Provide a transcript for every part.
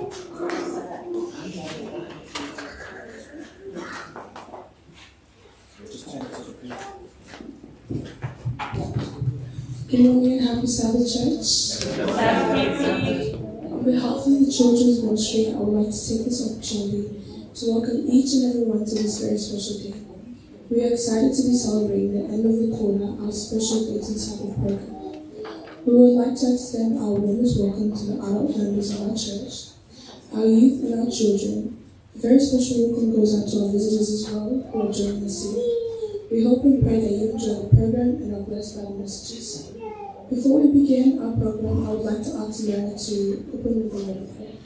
Good morning and happy Sabbath, church. On behalf of the Children's Ministry, I would like to take this opportunity to welcome each and every one to this very special day. We are excited to be celebrating the end of the Quater, our special Faith and Sabbath program. We would like to extend our warmest welcome to the adult members of our church, our youth and our children. A very special welcome goes out to our visitors as well who are joining us today. We hope and pray that you enjoy the program and are blessed by the messages. Before we begin our program, I would like to ask Mara to open with a word of prayer.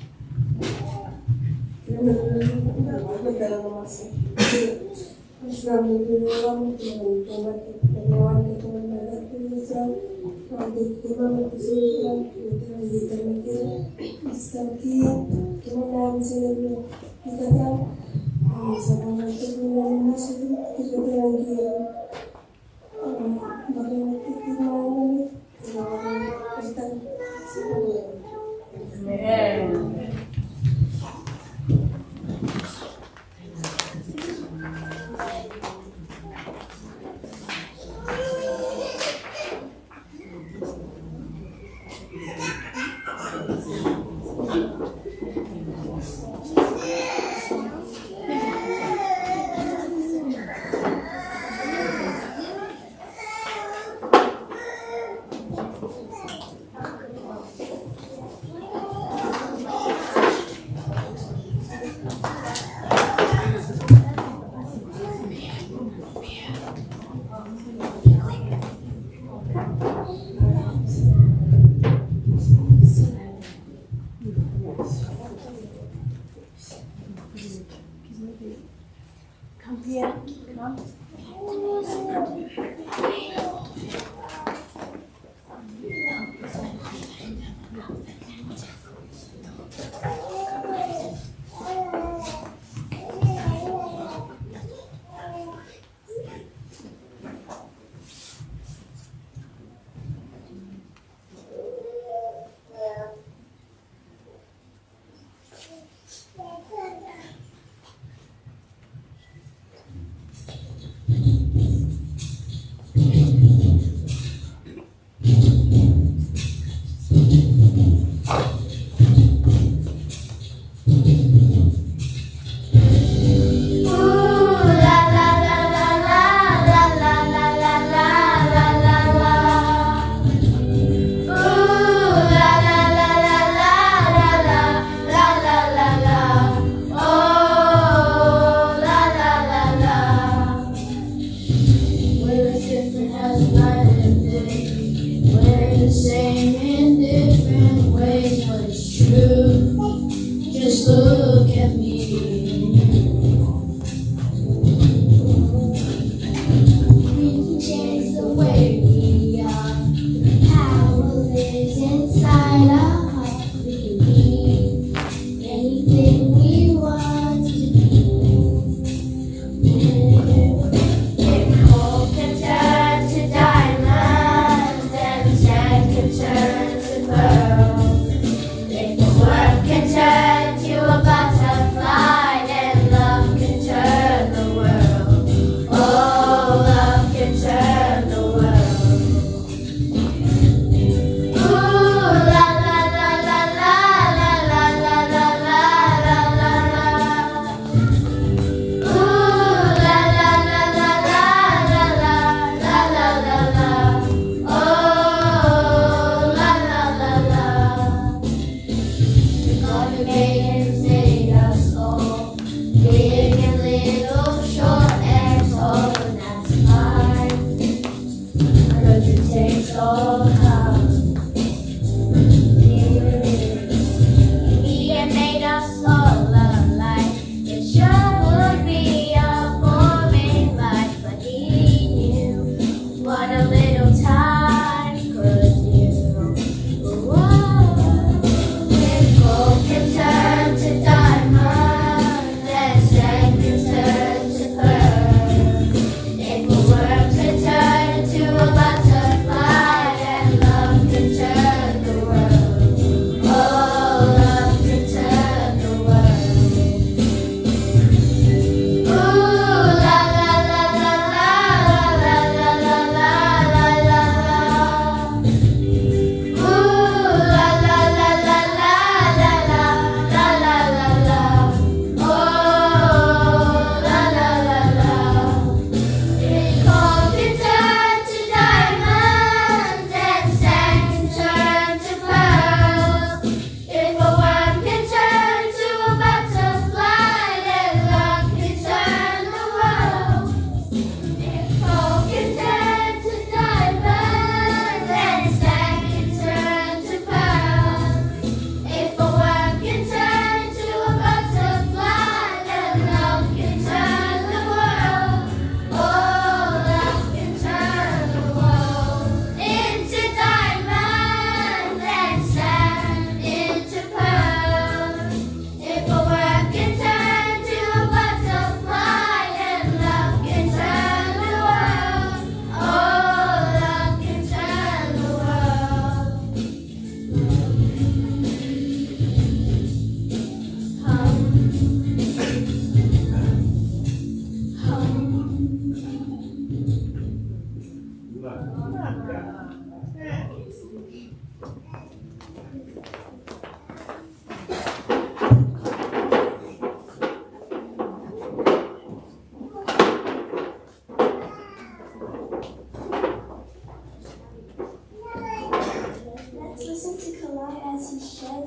Come here, come.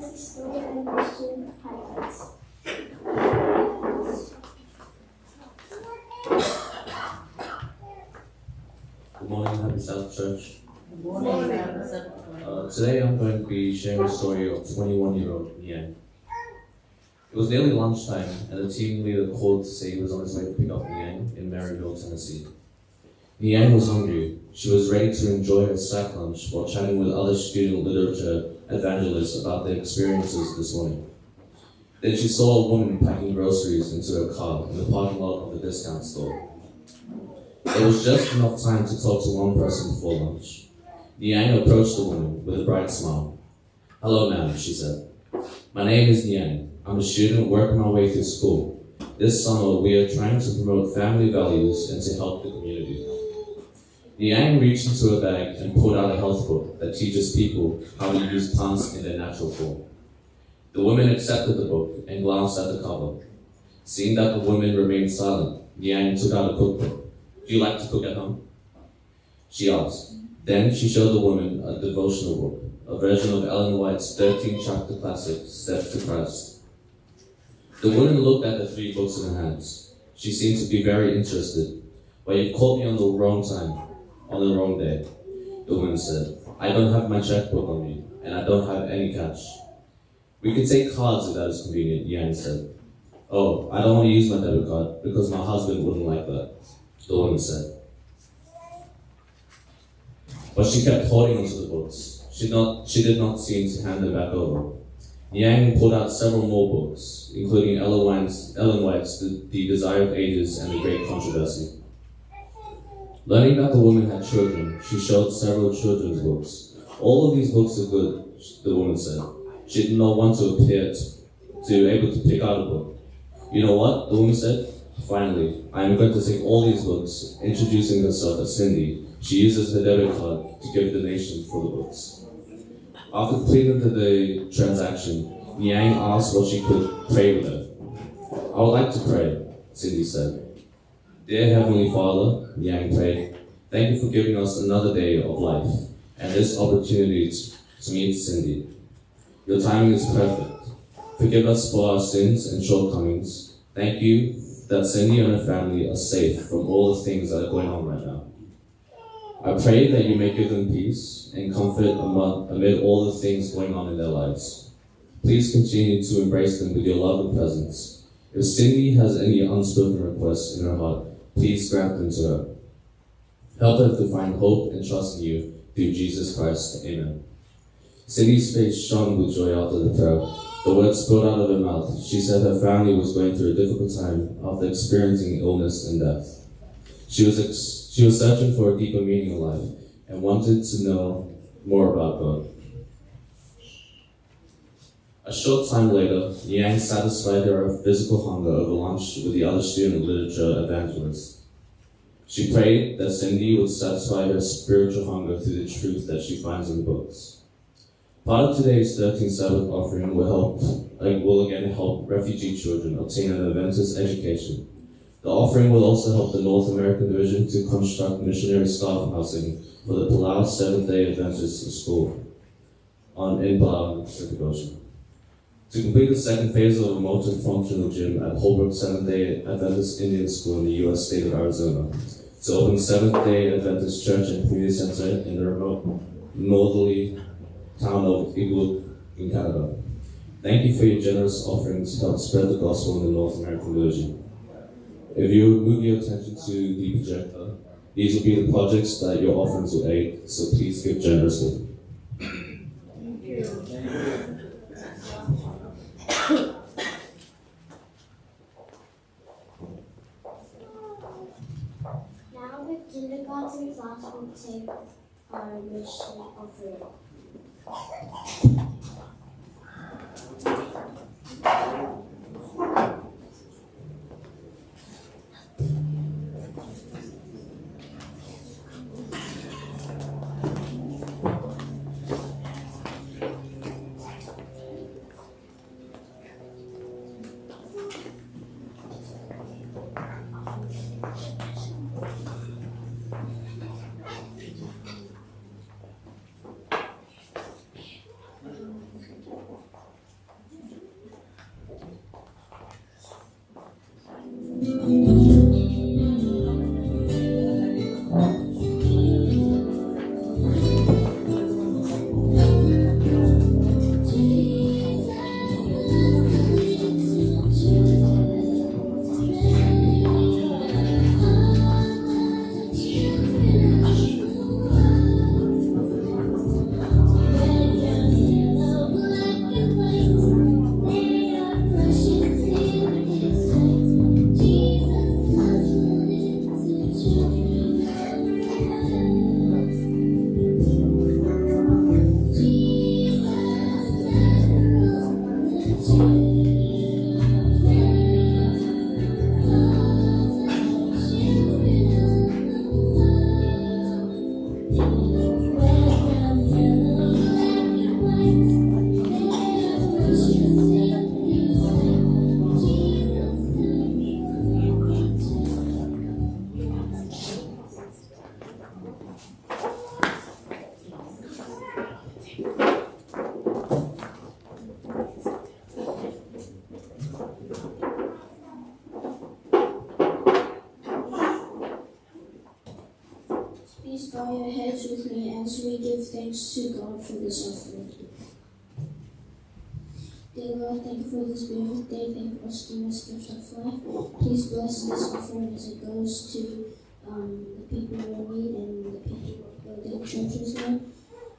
best story and mission highlights. Good morning, Happy South Church. Good morning. Today I'm going to be sharing the story of 21-year-old Niang. It was nearly lunchtime and the team leader called to say he was on his way to pick up Niang in Maryville, Tennessee. Niang was hungry. She was ready to enjoy her sack lunch while chatting with other student literature evangelists about their experiences this morning. Then she saw a woman packing groceries into her car in the parking lot of the discount store. There was just enough time to talk to one person before lunch. Niang approached the woman with a bright smile. "Hello, ma'am," she said. "My name is Niang. I'm a student working my way through school. This summer, we are trying to promote family values and to help the community." Niang reached into her bag and pulled out a health book that teaches people how to use plants in their natural form. The woman accepted the book and glanced at the cover. Seeing that the woman remained silent, Niang took out a cookbook. "Do you like to cook at home?" she asked. Then she showed the woman a devotional book, a version of Ellen White's 13-chapter classic, Steps to Christ. The woman looked at the 3 books in her hands. She seemed to be very interested. "But you caught me on the wrong time, on the wrong day," the woman said. "I don't have my checkbook on me, and I don't have any cash." "We can take cards if that is convenient," Yang said. "Oh, I don't want to use my debit card because my husband wouldn't like that," the woman said. But she kept holding onto the books. She did not seem to hand them back over. Yang pulled out several more books, including Ellen White's The Desire of Ages and The Great Controversy. Learning that the woman had children, she showed several children's books. "All of these books are good," the woman said. She did not want to appear to able to pick out a book. "You know what?" the woman said. "Finally, I am going to take all these books." Introducing herself as Cindy, she uses her debit card to give donations for the books. After completing the transaction, Niang asked what she could pray with her. "I would like to pray," Cindy said. "Dear Heavenly Father," Niang prayed, "thank you for giving us another day of life and this opportunity to meet Cindy. Your timing is perfect. Forgive us for our sins and shortcomings. Thank you that Cindy and her family are safe from all the things that are going on right now. I pray that you may give them peace and comfort amid all the things going on in their lives. Please continue to embrace them with your love and presence. If Cindy has any unspoken requests in her heart, please grant them to her. Help her to find hope and trust in you through Jesus Christ. Amen." Cindy's face shone with joy after the prayer. The words spilled out of her mouth. She said her family was going through a difficult time after experiencing illness and death. She was searching for a deeper meaning in life and wanted to know more about God. A short time later, Yang satisfied her physical hunger over lunch with the other student literature evangelists. She prayed that Cindy would satisfy her spiritual hunger through the truth that she finds in books. Part of today's 13th Sabbath offering will again help refugee children obtain an Adventist education. The offering will also help the North American Division to construct missionary staff housing for the Palau Seventh-day Adventist School in Palau, Pacific Ocean. To complete the second phase of a multi-functional gym at Holbrook Seventh-day Adventist Indian School in the U.S. state of Arizona. To open Seventh-day Adventist Church and Community Center in the remote northerly town of Igloo in Canada. Thank you for your generous offerings to help spread the gospel in the North American Division. If you would move your attention to the projector, these will be the projects that your offerings will aid, so please give generously. Now the kindergarten class will take our mission offering. thanks to God for this offering. Dear Lord, thank you for this beautiful day. Thank you for giving us gift of life. Please bless this offering as it goes to the people who are in need and the people who are building churches, Lord.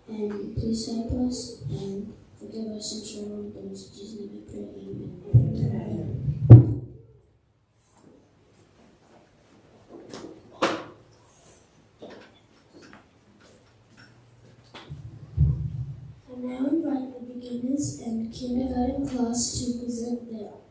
And please help us and forgive us sins for our wrongs. In Jesus' name we pray. Amen. I now invite the beginners and kindergarten class to present their art.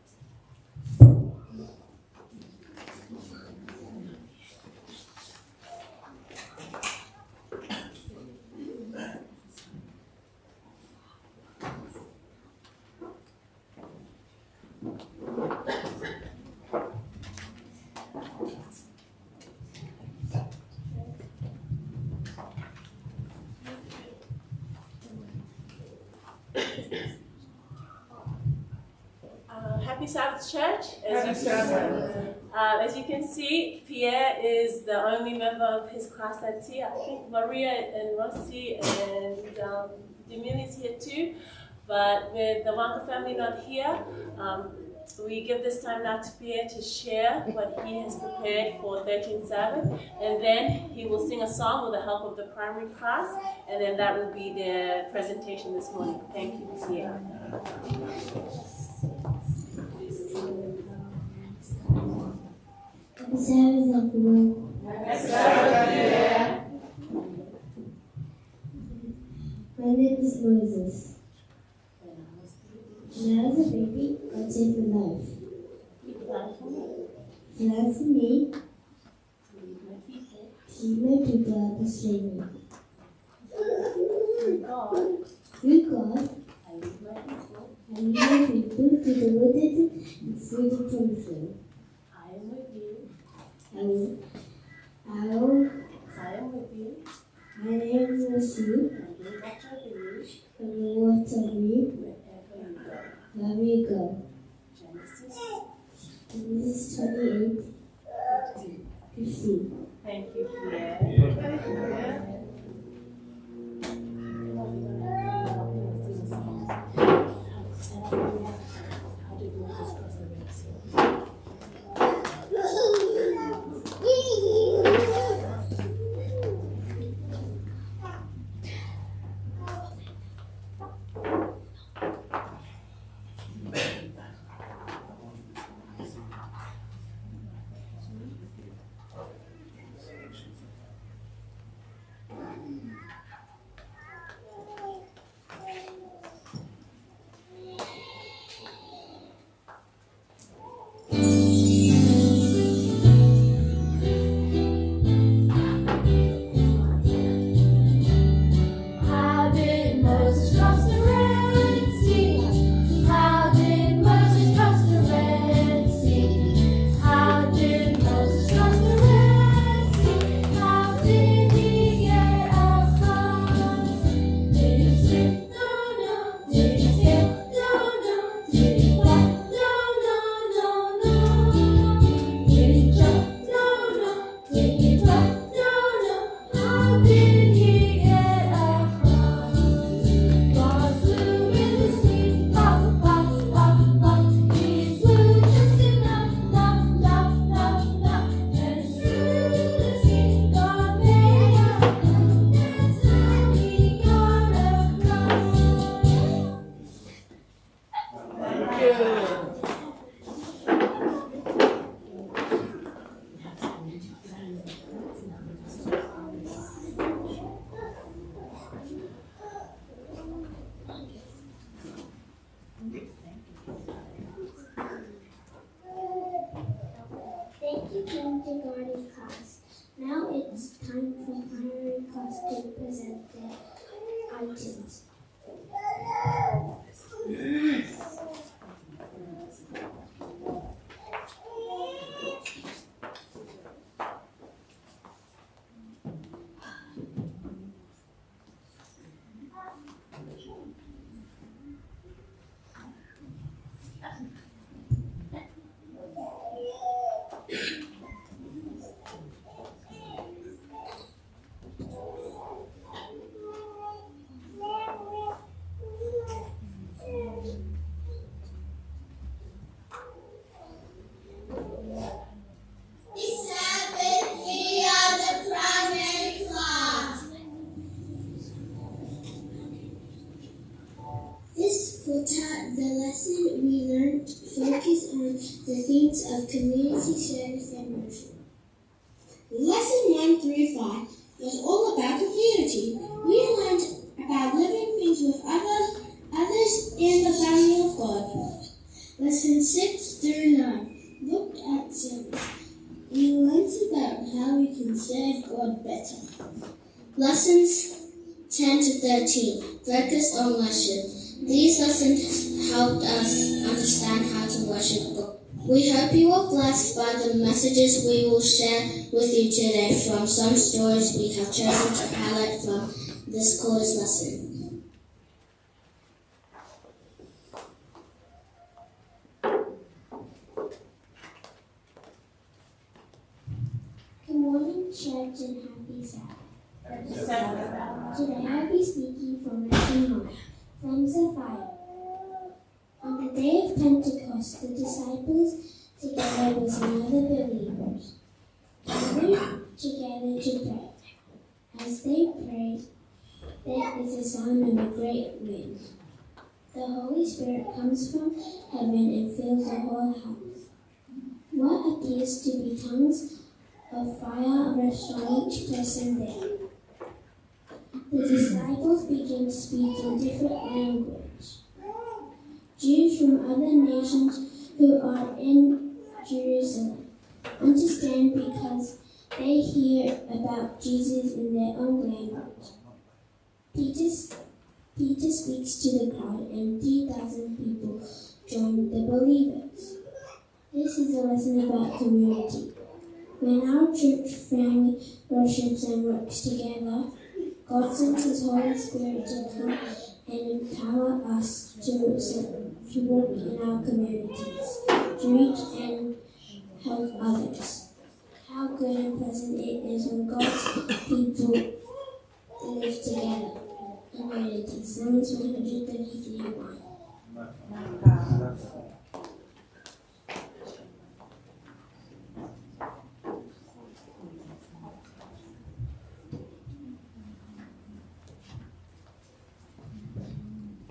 Happy Sabbath, Church. As you can see, Pierre is the only member of his class that's here. I think Maria and Rossi and Demille is here too. But with the Wonka family not here, we give this time now to Pierre to share what he has prepared for 13th Sabbath. And then he will sing a song with the help of the primary class. And then that will be their presentation this morning. Thank you, Pierre. Happy Sabbath, everyone. Happy Sabbath. My name is Moses. When I was a baby, God saved my life. He died for me. He made people out of slavery. Through God, I lead my people to the wilderness and freedom from the flood. I am with you. I am with you. I am with you. And will watch over you Wherever you go. Genesis Genesis 28:15. Thank you, Pierre. Thank you, kindergarten class. Now it's time for primary class to present their items. the lesson we learned focused on the themes of community service and worship. Lesson 1 through 5 was all about community. We learned about living things with others in the family of God. Lesson 6 through 9 looked at service. We learned about how we can serve God better. Lessons 10 to 13 focused on worship. These lessons helped us understand how to worship God. We hope you are blessed by the messages we will share with you today from some stories we have chosen to highlight from this quarter's lesson. Good morning, church, and happy Sabbath. Today I'll be speaking from lesson 1, Flames of Fire. On the day of Pentecost, the disciples, together with some other believers, gathered together to pray. As they prayed, there is a sound of a great wind. The Holy Spirit comes from heaven and fills the whole house. What appears to be tongues of fire rest on each person there. The disciples begin to speak in different language. Jews from other nations who are in Jerusalem understand because they hear about Jesus in their own language. Peter speaks to the crowd and 3,000 people join the believers. This is a lesson about community. When our church family worships and works together, God sends His Holy Spirit to come and empower us to work in our communities, to reach and help others. How good and pleasant it is when God's people live together in unity. Psalms 133:1.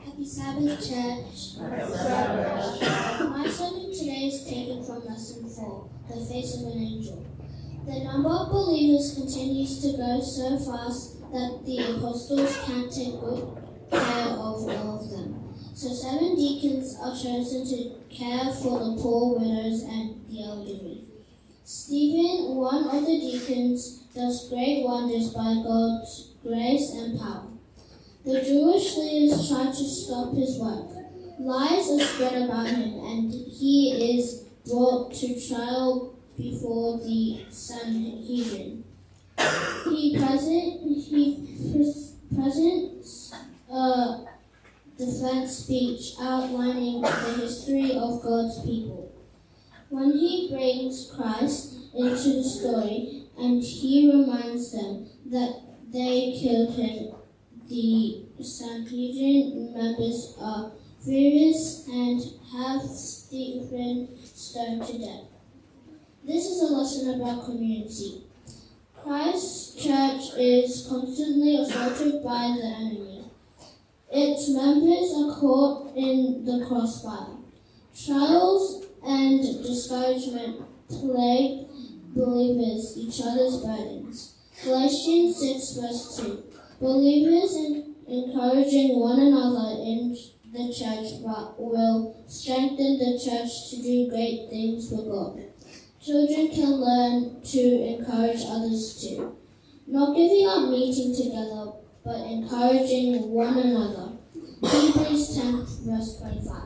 Happy Sabbath, church. My sermon today is taken from lesson 4, The Face of an Angel. The number of believers continues to grow so fast that the apostles can't take good care of all of them. So 7 deacons are chosen to care for the poor, widows, and the elderly. Stephen, one of the deacons, does great wonders by God's grace and power. The Jewish leaders try to stop his work. Lies are spread about him, and he is brought to trial before the Sanhedrin. He presents a defense speech outlining the history of God's people. When he brings Christ into the story, and he reminds them that they killed him, the Sanhedrin members are furious and have Stephen stoned to death. This is a lesson about community. Christ's church is constantly assaulted by the enemy. Its members are caught in the crossfire. Trials and discouragement plague believers each other's burdens. Galatians 6 verse 2. Believers encouraging one another in the church will strengthen the church to do great things for God. Children can learn to encourage others too. Not giving up meeting together, but encouraging one another. Hebrews 10 verse 25.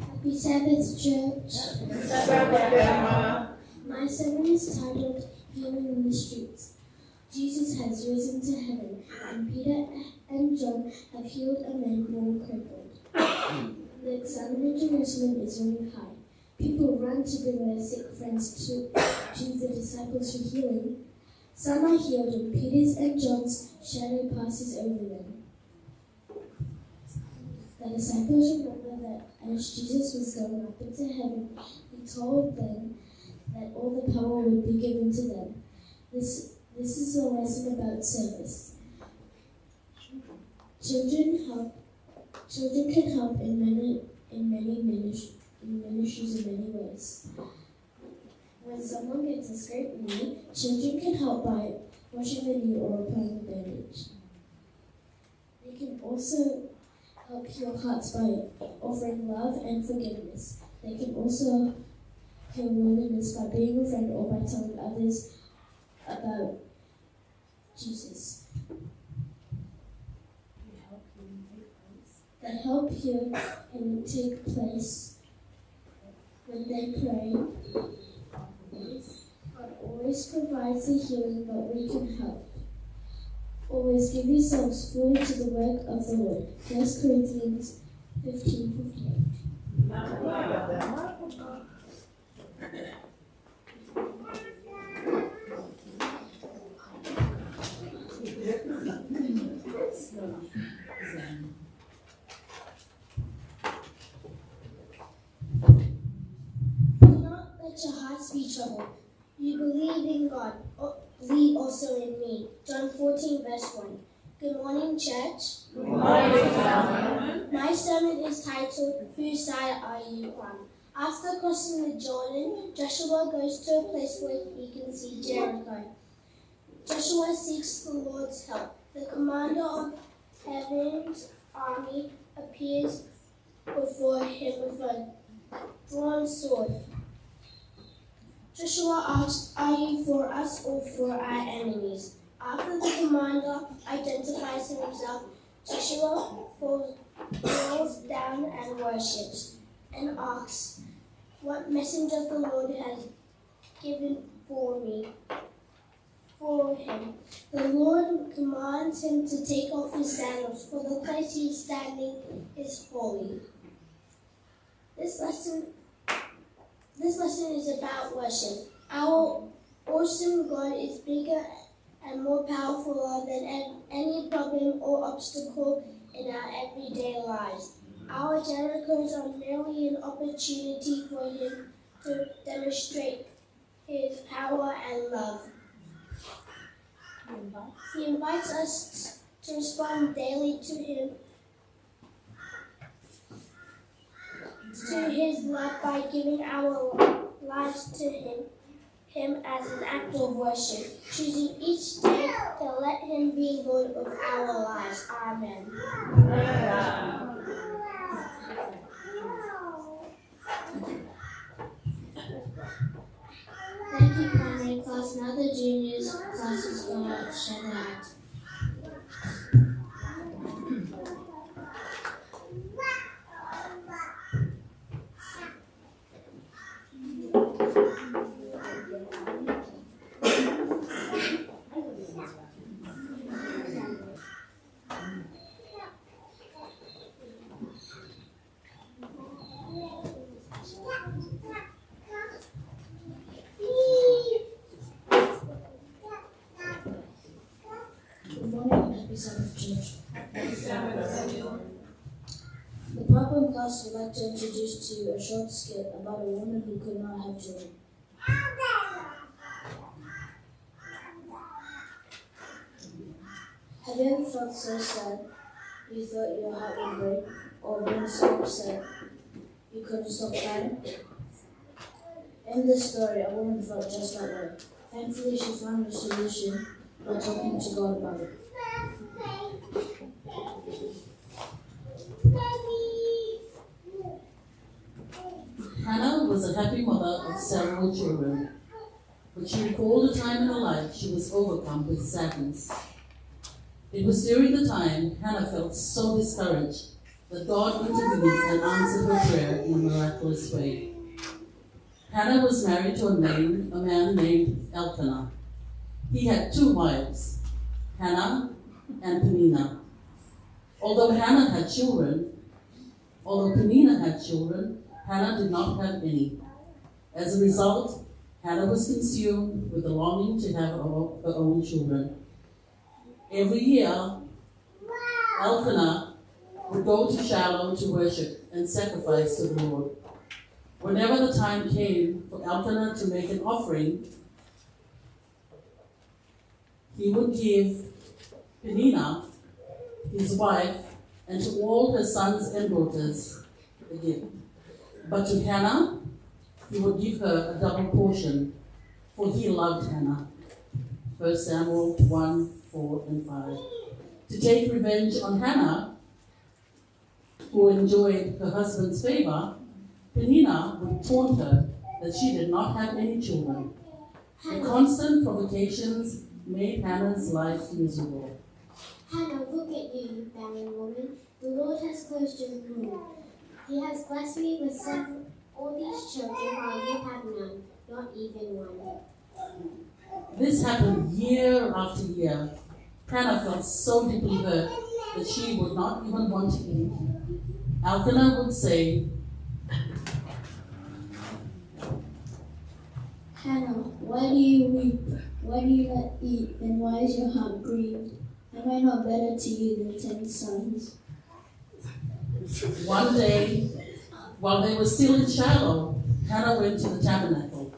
Happy Sabbath, church. My sermon is titled Healing in the Streets. Jesus has risen to heaven, and Peter and John have healed a man born crippled. The excitement in Jerusalem is running high. People run to bring their sick friends to the disciples for healing. Some are healed, and Peter's and John's shadow passes over them. The The disciples remember that as Jesus was going up into heaven, he told them that all the power would be given to them. This is a lesson about service. Children can help in ministries in many ways. When someone gets a scraped knee, children can help by washing the knee or applying a bandage. They can also help heal hearts by offering love and forgiveness. They can also heal loneliness by being a friend or by telling others about Jesus. That help heal and take place when they pray. God always provides the healing, but we can help. Always give yourselves fully to the work of the Lord. 1 Corinthians 15:58. Do not let your hearts be troubled. You believe in God, believe also in me. John 14, verse 1. Good morning, church. Good morning. My sermon is titled, Whose Side Are You On? After crossing the Jordan, Joshua goes to a place where he can see Jericho. Joshua seeks the Lord's help. The commander of heaven's army appears before him with a drawn sword. Joshua asks, are you for us or for our enemies? After the commander identifies himself, Joshua falls down and worships and asks, what message of the Lord has given for him? The Lord commands him to take off his sandals, for the place he is standing is holy. This lesson is about worship. Our awesome God is bigger and more powerful than any problem or obstacle in our everyday lives. Our Jerichos are merely an opportunity for him to demonstrate his power and love. He invites us to respond daily to him, to his love by giving our lives to him as an act of worship, choosing each day to let him be Lord of our lives. Amen. Thank you, primary class. Now the juniors class is going to share their act. The problem class would like to introduce to you a short skit about a woman who could not have children. Have you ever felt so sad you thought your heart would break, or been so upset you couldn't stop crying? In this story, a woman felt just that way. Thankfully, she found a solution by talking to God about it. Hannah was a happy mother of several children, but she recalled a time in her life she was overcome with sadness. It was during the time Hannah felt so discouraged that God intervened and answered her prayer in a miraculous way. Hannah was married to a man named Elkanah. He had 2 wives, Hannah and Peninnah. Although Peninnah had children, Hannah did not have any. As a result, Hannah was consumed with the longing to have her own children. Every year, Elkanah would go to Shiloh to worship and sacrifice to the Lord. Whenever the time came for Elkanah to make an offering, he would give Peninnah, his wife, and to all her sons and daughters a gift. But to Hannah, he would give her a double portion, for he loved Hannah. 1 Samuel 1, 4, and 5. To take revenge on Hannah, who enjoyed her husband's favor, Peninnah would taunt her that she did not have any children. The constant provocations made Hannah's life miserable. Hannah, look at you, barren woman. The Lord has closed your womb. He has blessed me with all these children while you have none, not even one. This happened year after year. Hannah felt so deeply hurt that she would not even want to eat. Elkanah would say, Hannah, why do you weep? Why do you not eat? And why is your heart grieved? Am I not better to you than 10 sons? One day, while they were still in Shiloh, Hannah went to the tabernacle.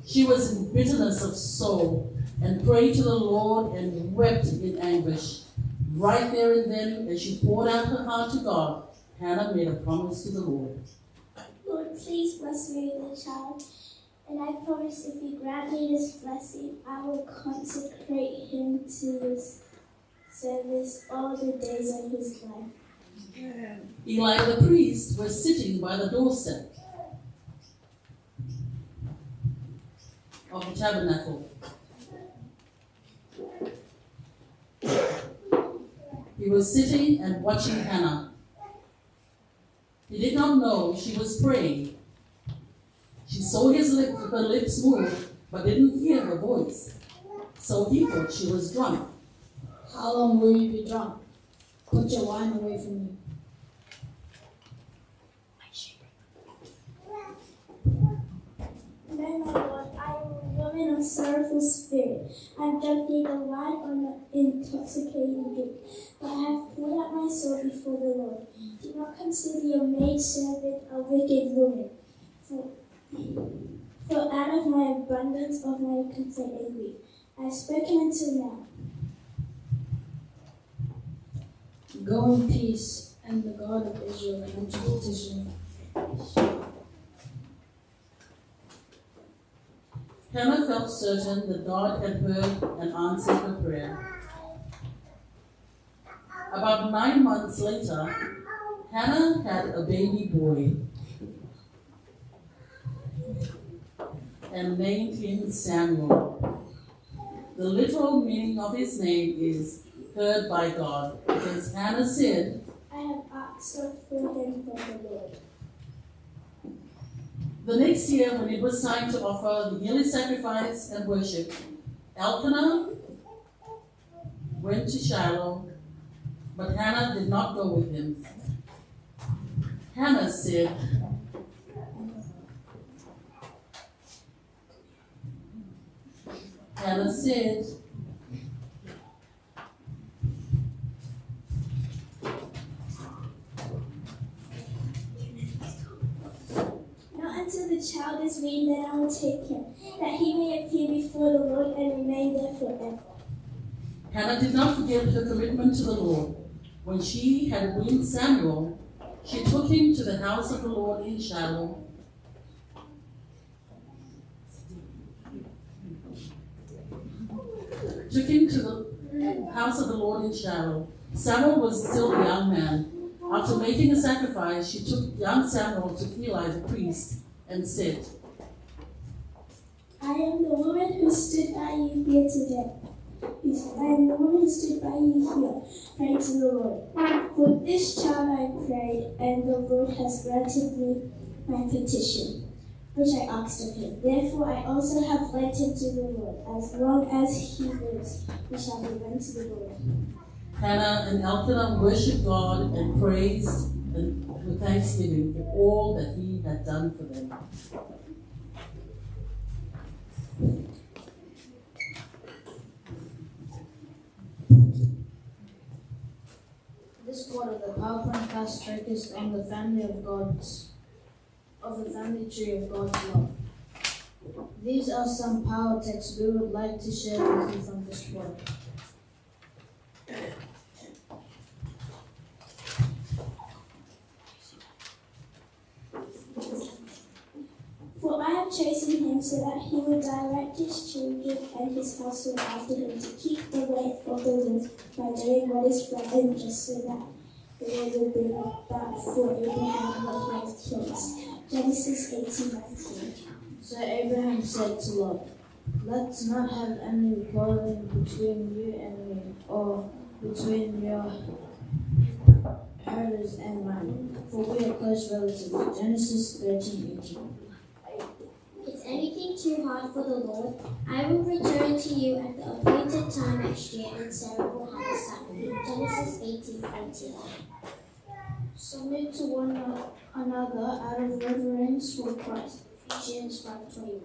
She was in bitterness of soul and prayed to the Lord and wept in anguish. Right there and then, as she poured out her heart to God, Hannah made a promise to the Lord. Lord, please bless me with a child, and I promise if you grant me this blessing, I will consecrate him to this service all the days of his life. Eli the priest was sitting by the doorstep of the tabernacle. He was sitting and watching Hannah. He did not know she was praying. She saw her lips move, but didn't hear her voice. So he thought she was drunk. How long will you be drunk? Put your wine away from me. No, my Lord, I am a woman of sorrowful spirit. I have drunk neither wine or intoxicating drink, but I have poured out my soul before the Lord. Do not consider your maidservant a wicked woman, for out of my abundance of my complaint and grief, I have spoken until now. Go in peace, and the God of Israel grant your petition. Hannah felt certain that God had heard and answered her prayer. About 9 months later, Hannah had a baby boy and named him Samuel. The literal meaning of his name is heard by God, because Hannah said, I have asked for them from the Lord. the next year when it was time to offer the yearly sacrifice and worship, Elkanah went to Shiloh, but Hannah did not go with him. Hannah said, Not until the child is weaned, then I will take him, that he may appear before the Lord and remain there forever. Hannah did not forget her commitment to the Lord. When she had weaned Samuel, she took him to the house of the Lord in Shiloh. Samuel was still a young man. After making a sacrifice, she took young Samuel to Eli the priest and said, I am the woman who stood by you here today. I am the woman who stood by you here, praying to the Lord. For this child I prayed, and the Lord has granted me my petition, which I asked of him. Therefore I also have led him to the Lord. As long as he lives, he shall be led to the Lord. Hannah and Elkanah worshiped God and praised and with thanksgiving for all that he had done for them. This photo, the PowerPoint class focused on the family of the family tree of God's love. These are some power texts we would like to share with you from this work. For I have chosen him so that he will direct his children and his household after him to keep the way of the Lord by doing what is right and just, so that the Lord will bring back for Abraham what he has promised. Genesis 18:19. So Abraham said to Lot, "Let's not have any quarreling between you and me, or between your herders and mine, for we are close relatives." Genesis 13:18. Is anything too hard for the Lord? I will return to you at the appointed time next year, and Sarah will have a son. Genesis 18:20. Submit to one another out of reverence for Christ. Ephesians 5:21.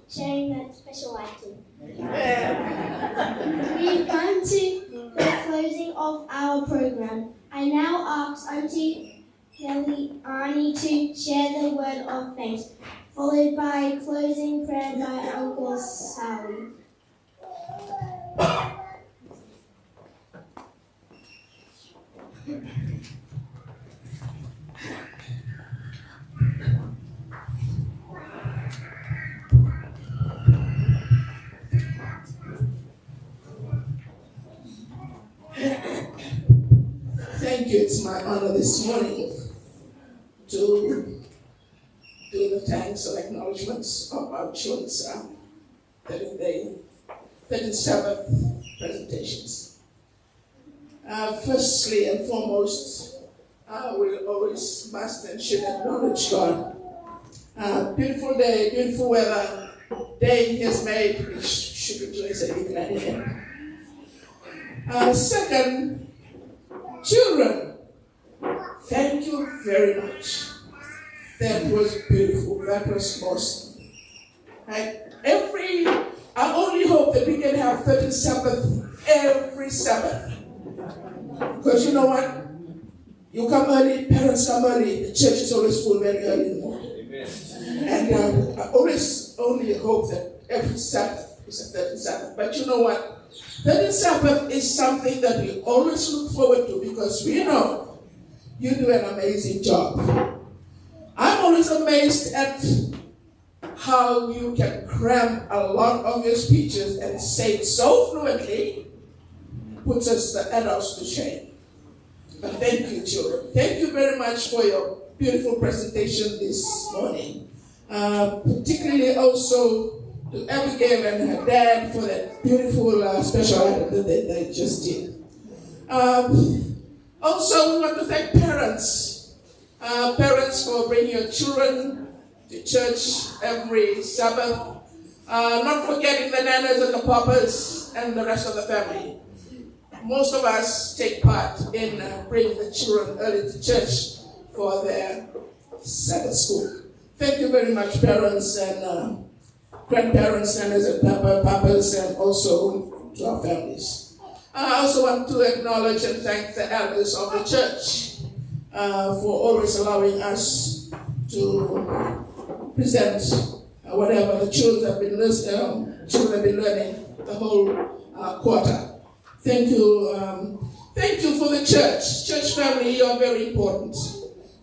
sharing that special item. We've come to the closing of our program. I now ask Auntie Nellie Arnie to share the word of thanks, followed by closing prayer by Uncle Sally. Thank you. It's my honor this morning to do the thanks or acknowledgements of our children's 13th Sabbath presentations. Firstly and foremost, we always must and should acknowledge God. Beautiful day, beautiful weather, day He has made, we should rejoice and be glad in Him. Second, children, thank you very much. That was beautiful. That was awesome. I only hope that we can have 13th Sabbath every Sabbath. Because you know what? You come early, parents come early, the church is always full very early in the morning. Amen. And I always only hope that every Sabbath is a 13th Sabbath. But you know what? 13th Sabbath is something that we always look forward to because we know you do an amazing job. I'm always amazed at how you can cram a lot of your speeches and say it so fluently, puts us the adults to shame. But thank you, children. Thank you very much for your beautiful presentation this morning. Particularly also to Abigail and her dad for that beautiful special item that they just did. Also, we want to thank parents. Parents for bringing your children to church every Sabbath. Not forgetting the nanas and the papas and the rest of the family. Most of us take part in bringing the children early to church for their Sabbath school. Thank you very much, parents and grandparents, nanas and papas, and also to our families. I also want to acknowledge and thank the elders of the church for always allowing us to present whatever the children have been learning the whole quarter. Thank you. Thank you for the church. Church family, you are very important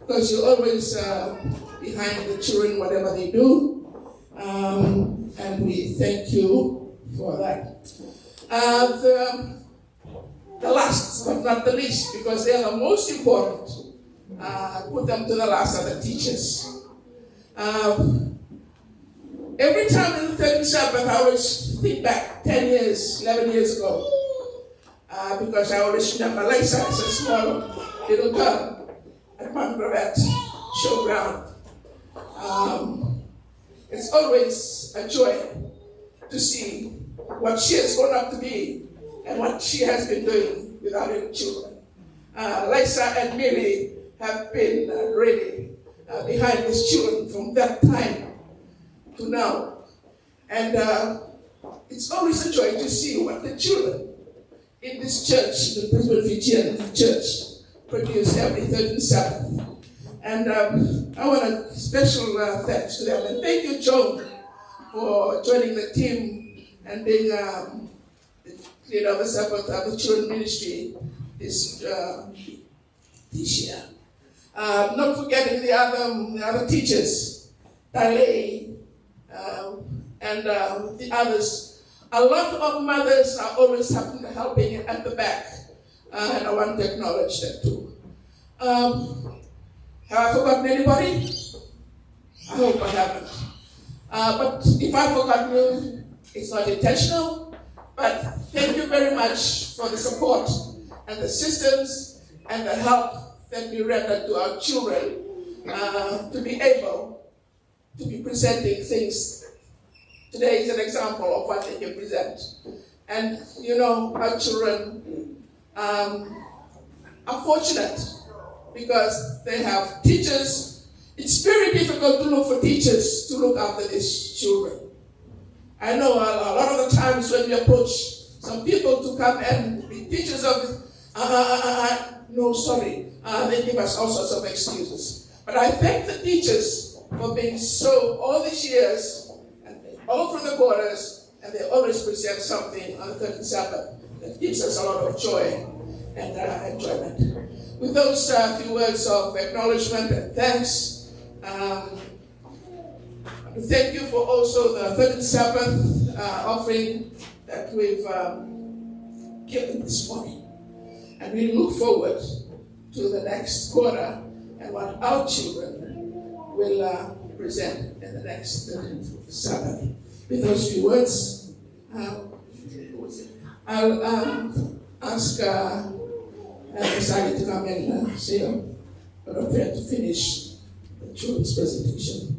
because you're always behind the children, whatever they do. And we thank you for that. The last but not the least, because they are the most important, put them to the last, are the teachers. Every time in the 13th Sabbath, I always think back 10 years, 11 years ago, because I always remember Lisa as a small little girl at Mount Gravet Showground. It's always a joy to see what she has grown up to be and what she has been doing with our little children. Lisa and Millie have been really behind these children from that time to now. And it's always a joy to see what the children in this church, the Brisbane Fijian church, produce every 13th Sabbath. And I want a special thanks to them. And thank you, Joan, for joining the team and being the leader of the Sabbath of the Children Ministry this year. Not forgetting the other teachers, Dale, and the others. A lot of mothers are always helping at the back, and I want to acknowledge that too. Have I forgotten anybody? I hope I haven't. But if I've forgotten you, it's not intentional. But thank you very much for the support and the assistance and the help that we render to our children to be able to be presenting things. Today is an example of what they can present. And you know, our children are fortunate because they have teachers. It's very difficult to look for teachers to look after these children. I know a lot of the times when we approach some people to come and be teachers of, they give us all sorts of excuses. But I thank the teachers for being so, all these years, and all from the Quarters, and they always present something on the 13th Sabbath that gives us a lot of joy and enjoyment. With those few words of acknowledgement and thanks, thank you for also the 13th Sabbath offering that we've given this morning. And we look forward to the next quarter and what our children will present in the next 13th Sabbath. With those few words, I'll ask Sally to come and say a prayer to finish the children's presentation.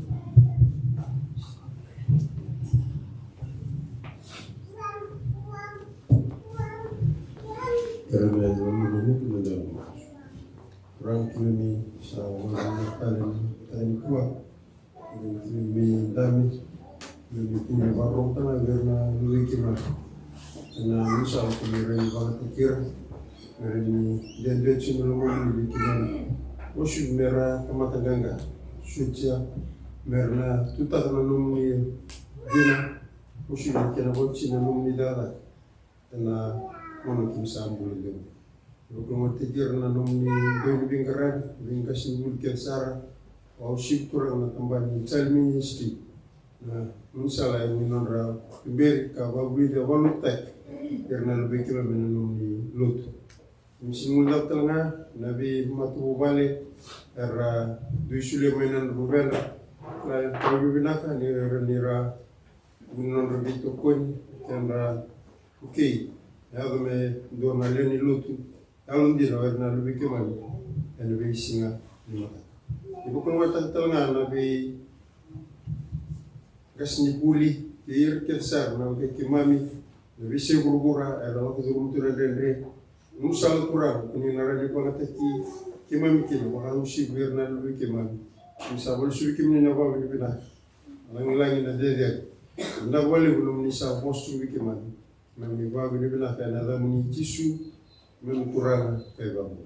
Nabi matu bale era duisule mainan rubela la probinaka ni nira unon rabito koni tendra okay yado me dona leni lutu alun dira erna lubike mani en be singa limata ibu kon wata talna nabi gasni puli ir kelsar na ke mami nabi segurugura era ko durumutura dendre Musal kurang, ini narani pangataki kimami kini, makang si berna lubi kimami. Musabal suwi kimni nawa bini bina, langi na dede. Nawali belum nisa postu lubi kimami. Mami bawa bini bina kaya nada muni jisu, mami kurang kaya babu.